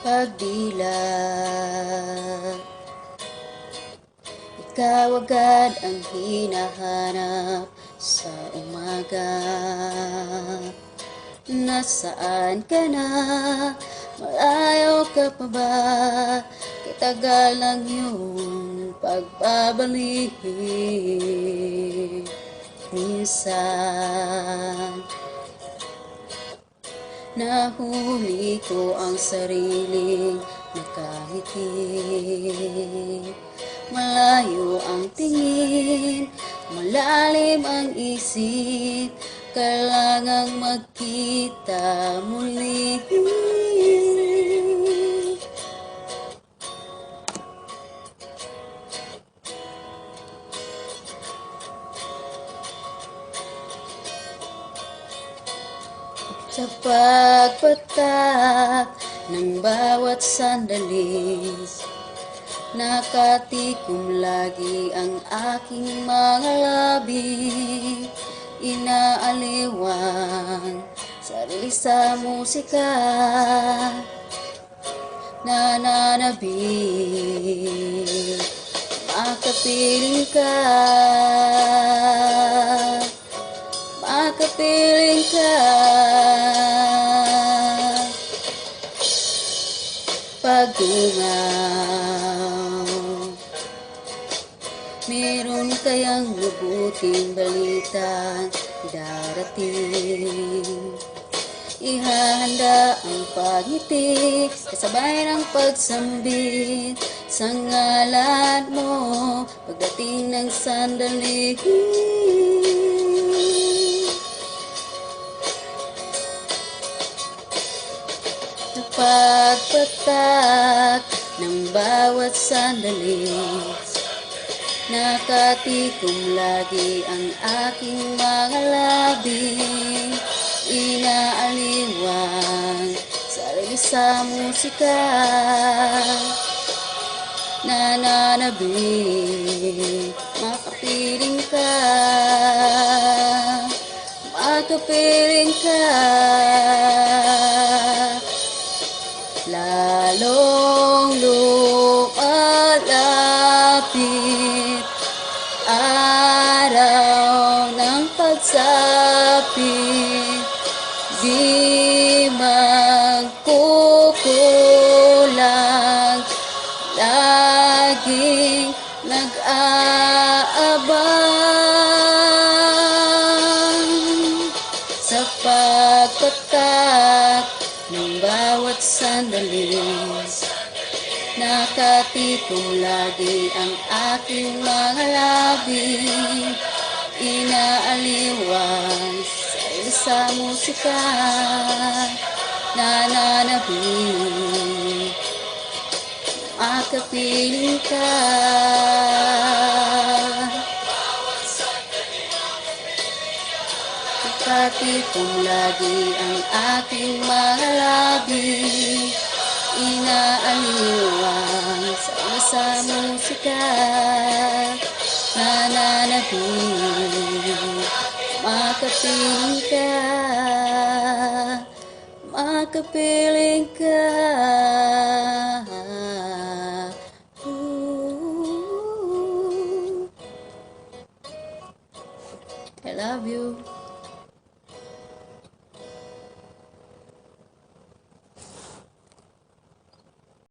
pagdilat. Ikaw agad ang hinahanap sa umaga. Nasaan ka na? Malayo ka pa ba? Kitagal lang yung pagbabalik. Minsan nahuli ko ang sariling nakangiti. Malayo ang tingin, malalim ang isip, kailangang magkita muli. Sa pagpatak ng bawat sandali, nakatikom lagi ang aking mga labi. Inaaliwan sarili sa musika, nananabik, makapiling ka, makapiling ka. Pag-ungaw, meron kayang mabuting balita darating. Ihahanda ang pagngiti, kasabay ng pagsambit sa ngalan mo pagdating ng sandali. Pagpatak ng bawat sandali, nakatikom lagi ang aking mga labi. Inaaliwan sarili sa musika, nananabik, makapiling ka, makapiling ka. Lalong lumalapit araw ng pagsapit, di magkukulang, laging nag-aabang sa pagpatak ng bawat sandali. Nakatikom lagi ang aking mga labi. Inaaliwan sarili sa musika, nananabik, makapiling ka. Nakatikom lagi ang aking mga labi. Inaaliwan sarili sa musika, nananabik, makapiling ka, makapiling ka. I love you.